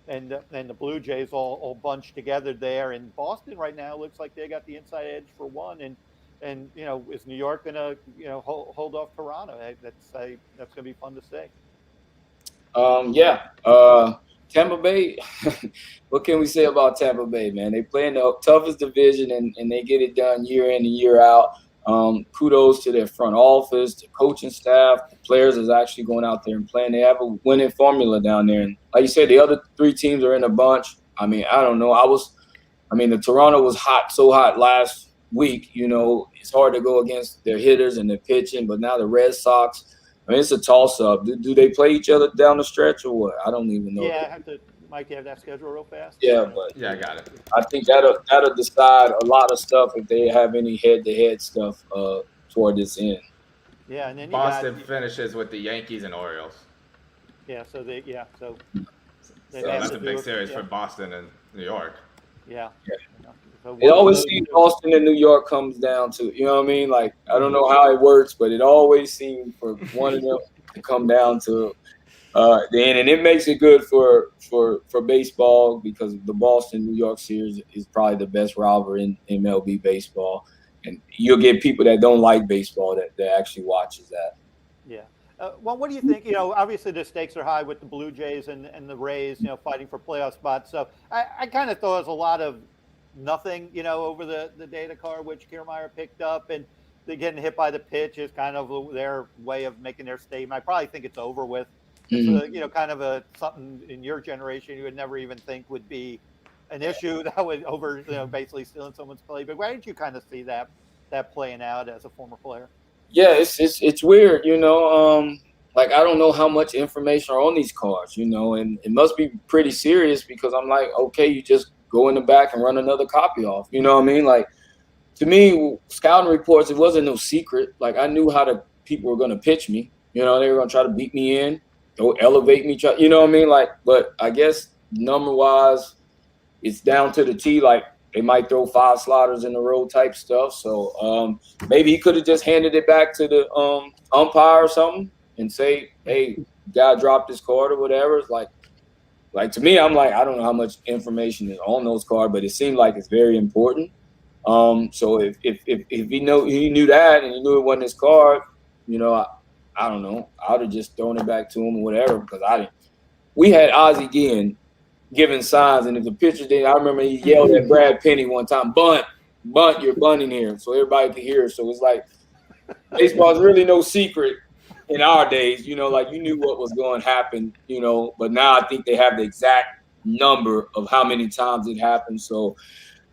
and the Blue Jays all bunched together there. And Boston right now looks like they got the inside edge for one. And is New York gonna hold off Toronto? That's going to be fun to see. Tampa Bay. What can we say about Tampa Bay, man? They play in the toughest division and they get it done year in and year out. Kudos to their front office, the coaching staff, the players is actually going out there and playing. They have a winning formula down there. And like you said, the other three teams are in a bunch. I don't know. The Toronto was so hot last week. It's hard to go against their hitters and their pitching, but now the Red Sox, it's a toss-up. Do they play each other down the stretch or what? I don't even know. Yeah, Mike, you have that schedule real fast? Yeah, but I got it. I think that'll decide a lot of stuff if they have any head-to-head stuff toward this end. Yeah, and then Boston finishes with the Yankees and Orioles. Yeah, so that's a big series for Boston and New York. Yeah. So it always seems Boston and New York comes down to, Like, I don't know how it works, but it always seems for one of them to come down to the end. And it makes it good for baseball because the Boston-New York series is probably the best rivalry in MLB baseball. And you'll get people that don't like baseball that actually watches that. Yeah. Well, what do you think? Obviously the stakes are high with the Blue Jays and the Rays, fighting for playoff spots. So I kind of thought it was a lot of nothing, over the data card, which Kiermaier picked up, and they're getting hit by the pitch is kind of their way of making their statement. I probably think it's over with. It's kind of something in your generation you would never even think would be an issue that would over, basically stealing someone's play. But why did you kind of see that playing out as a former player? Yeah, it's weird, like I don't know how much information are on these cards, and it must be pretty serious because I'm like, okay, you just go in the back and run another copy off. You know what I mean? Like, to me, scouting reports, it wasn't no secret. Like, I knew how the people were going to pitch me. They were going to try to beat me in, go elevate me. You know what I mean? Like, but I guess number-wise, it's down to the T. Like, they might throw 5 sliders in a row type stuff. So maybe he could have just handed it back to the umpire or something and say, hey, guy dropped his card or whatever. It's like to me, I'm like, I don't know how much information is on those cards, but it seemed like it's very important. So if he knew that and he knew it wasn't his card, I don't know. I would have just thrown it back to him or whatever because we had Ozzie Guillen giving signs. And if the pitcher didn't, I remember he yelled at Brad Penny one time, bunt, you're bunting here. So everybody could hear. So it's like baseball is really no secret in our days, like you knew what was going to happen, but now I think they have the exact number of how many times it happened. So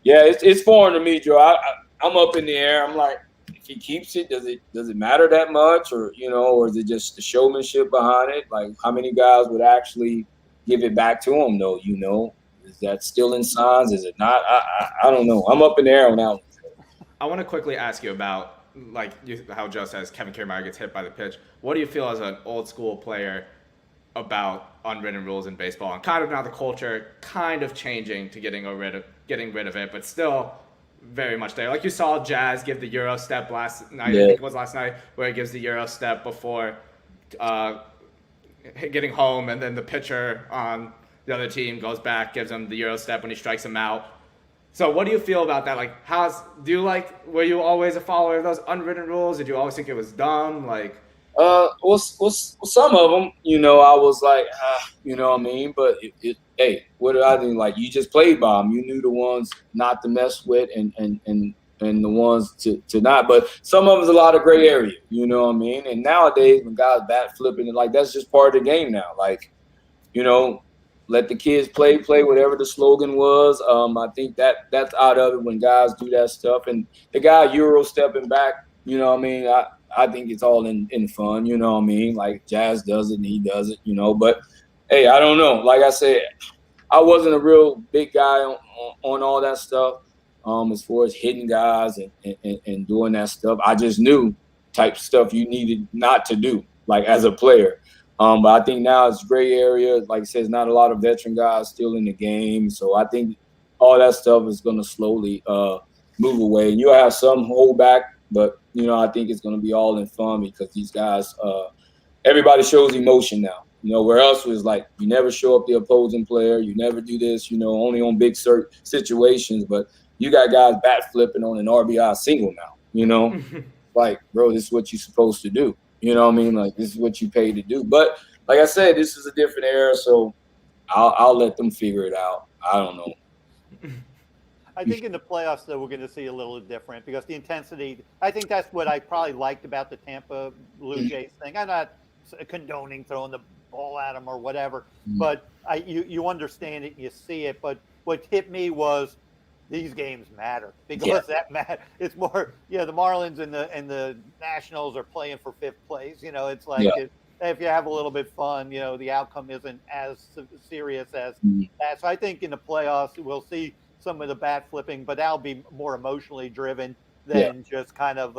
yeah, it's foreign to me, Joe. I'm up in the air. I'm like, if he keeps it, does it matter that much, or or is it just the showmanship behind it? Like, how many guys would actually give it back to him, though? Is that still in signs? Is it not? I don't know. I'm up in the air on that one. I want to quickly ask you about how Joe says Kevin Kiermaier gets hit by the pitch. What do you feel as an old school player about unwritten rules in baseball, and kind of now the culture kind of changing to getting rid of it, but still very much there. Like you saw Jazz give the Euro step last night. Yeah. I think it was last night, where he gives the Euro step before getting home, and then the pitcher on the other team goes back, gives him the Euro step when he strikes him out. So what do you feel about that? Like, were you always a follower of those unwritten rules? Did you always think it was dumb? Like, well, some of them, I was like, you know what I mean? But hey, what did I do? Like, you just played by them. You knew the ones not to mess with and the ones to not. But some of it's a lot of gray area, you know what I mean? And nowadays, when guys bat flipping, like, that's just part of the game now. Like, let the kids play whatever the slogan was. I think that's out of it when guys do that stuff. And the guy Euro stepping back, you know what I mean? I think it's all in fun, you know what I mean? Like, Jazz does it and he does it, But, hey, I don't know. Like I said, I wasn't a real big guy on all that stuff as far as hitting guys and doing that stuff. I just knew type stuff you needed not to do, like, as a player. But I think now it's gray area. Like I said, there's not a lot of veteran guys still in the game. So I think all that stuff is going to slowly move away. And you'll have some hold back. But, I think it's going to be all in fun because these guys, everybody shows emotion now. Where else was like, you never show up the opposing player. You never do this, only on big situations. But you got guys bat flipping on an RBI single now, Like, bro, this is what you're supposed to do. You know what I mean? Like, this is what you paid to do. But like I said, this is a different era. So I'll let them figure it out. I don't know. I think in the playoffs, though, we're going to see a little different because the intensity. I think that's what I probably liked about the Tampa Blue Jays thing. I'm not condoning throwing the ball at them or whatever, but you understand it, you see it. But what hit me was these games matter because that matter. It's more, the Marlins and the Nationals are playing for fifth place. It's like if you have a little bit fun, the outcome isn't as serious as that. So I think in the playoffs, we'll see some of the bat flipping, but that'll be more emotionally driven than just kind of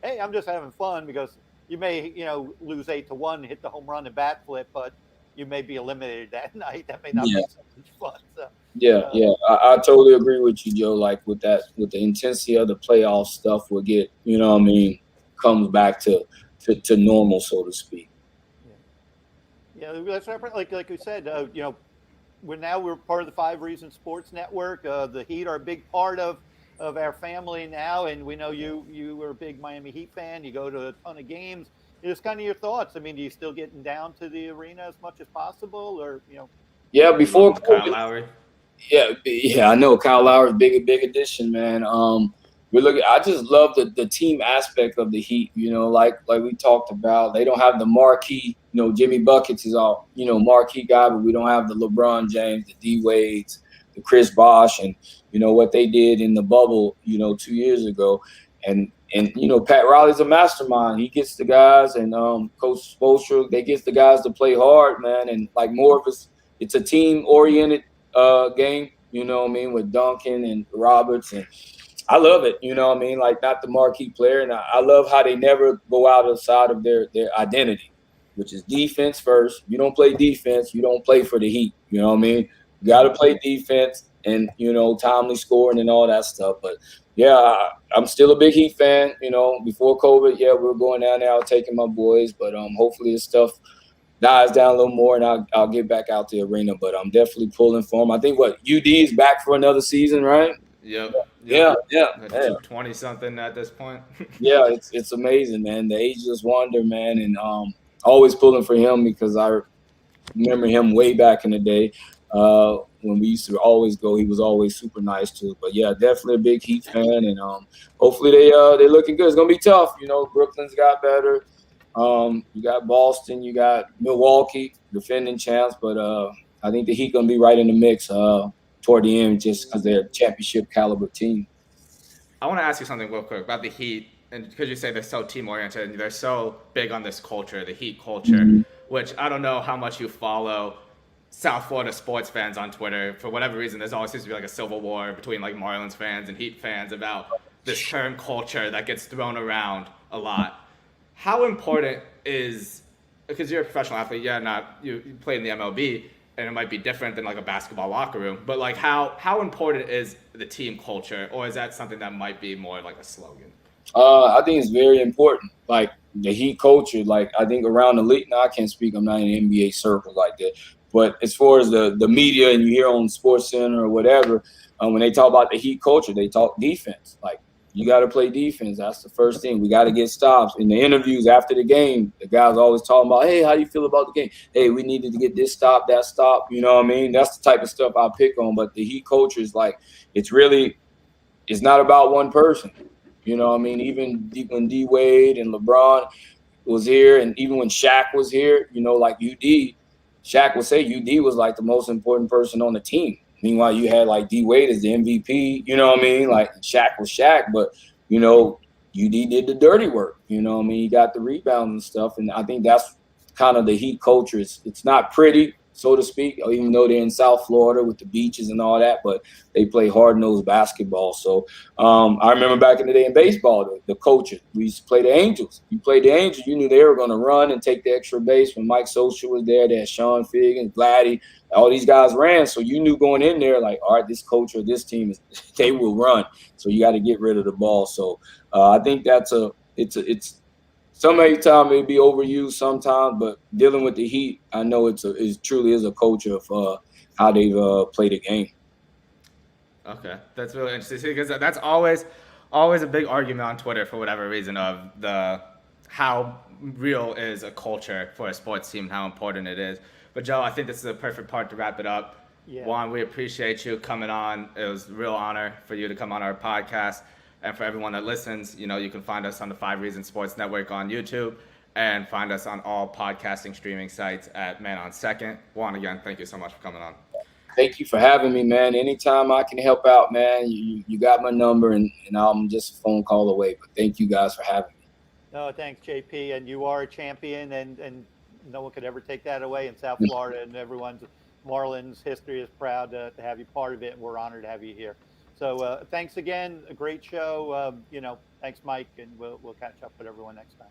hey, I'm just having fun because you may, lose 8-1, hit the home run and bat flip, but you may be eliminated that night. That may not be so much fun. So, I totally agree with you, Joe. Like with the intensity of the playoff stuff will get, comes back to normal, so to speak. Yeah, that's right. Like we said, we're part of the 5 Reasons Sports Network. The Heat are a big part of our family now, and we know you were a big Miami Heat fan. You go to a ton of games. Just kind of your thoughts. I mean, do you still getting down to the arena as much as possible, or Yeah, before Kyle Lowry. Yeah, I know Kyle Lowry's big addition, man. I just love the team aspect of the Heat. Like we talked about, they don't have the marquee. Jimmy Buckets is our marquee guy, but we don't have the LeBron James, the D Wades, the Chris Bosh, and what they did in the bubble 2 years ago, and Pat Riley's a mastermind. He gets the guys, and Coach Spoelstra, they get the guys to play hard, man, and like more of it's a team oriented game. With Duncan and Roberts, and I love it. Like not the marquee player, and I love how they never go outside of their identity, which is defense first. You don't play defense, you don't play for the Heat. You got to play defense and timely scoring and all that stuff. But yeah, I'm still a big Heat fan. Before COVID, we're going down there, taking my boys, but hopefully this stuff dies down a little more, and I'll get back out the arena. But I'm definitely pulling for them. I think UD is back for another season, right? Yep. Yeah. 20-something at this point. Yeah, it's amazing, man. The ageless wonder, man, and always pulling for him because I remember him way back in the day. When we used to always go, he was always super nice too. But yeah, definitely a big Heat fan, and hopefully they're looking good. It's gonna be tough. Brooklyn's got better. You got Boston, you got Milwaukee, defending champs, but I think the Heat gonna be right in the mix toward the end, just because they're a championship caliber team. I want to ask you something real quick about the Heat, and because you say they're so team oriented and they're so big on this culture, the Heat culture, which I don't know how much you follow South Florida sports fans on Twitter. For whatever reason, there's always seems to be like a civil war between like Marlins fans and Heat fans about this term culture that gets thrown around a lot. How important is, because you're a professional athlete, you play in the MLB, and it might be different than like a basketball locker room, but like how important is the team culture, or is that something that might be more like a slogan? I think it's very important. Like the Heat culture, like I think around the league. Now I can't speak. I'm not in an NBA circle like that. But as far as the media and you hear on Sports Center or whatever, when they talk about the Heat culture, they talk defense. Like you got to play defense. That's the first thing. We got to get stops. In the interviews after the game, the guys always talking about, hey, how do you feel about the game? Hey, we needed to get this stop, that stop. You know what I mean? That's the type of stuff I pick on. But the Heat culture is like, it's not about one person. You know what I mean? Even when D Wade and LeBron was here, and even when Shaq was here, like UD, Shaq would say UD was like the most important person on the team. Meanwhile, you had like D Wade as the MVP, you know what I mean? Like Shaq was Shaq, but UD did the dirty work, you know what I mean? He got the rebounds and stuff. And I think that's kind of the Heat culture. It's not pretty, so to speak, even though they're in South Florida with the beaches and all that, but they play hard-nosed basketball. So I remember back in the day in baseball, the coaches, we used to play the Angels. You played the Angels, you knew they were going to run and take the extra base. When Mike Socha was there, they had Sean Figgins, Vladdy, all these guys ran. So you knew going in there, like, all right, this coach or this team, they will run. So you got to get rid of the ball. So I think it's sometimes it be overused sometimes, but dealing with the Heat, I know it truly is a culture of how they've played the game. Okay, that's really interesting because that's always a big argument on Twitter for whatever reason of how real is a culture for a sports team and how important it is. But Joe, I think this is a perfect part to wrap it up. Yeah. Juan, we appreciate you coming on. It was a real honor for you to come on our podcast. And for everyone that listens, you can find us on the 5 Reasons Sports Network on YouTube and find us on all podcasting streaming sites at Man on Second. Juan, again, thank you so much for coming on. Thank you for having me, man. Anytime I can help out, man, you got my number, and I'm just a phone call away. But thank you guys for having me. No, thanks, JP. And you are a champion, and no one could ever take that away in South Florida. And everyone's Marlins history is proud to have you part of it, and we're honored to have you here. So thanks again. A great show. Thanks, Mike, and we'll catch up with everyone next time.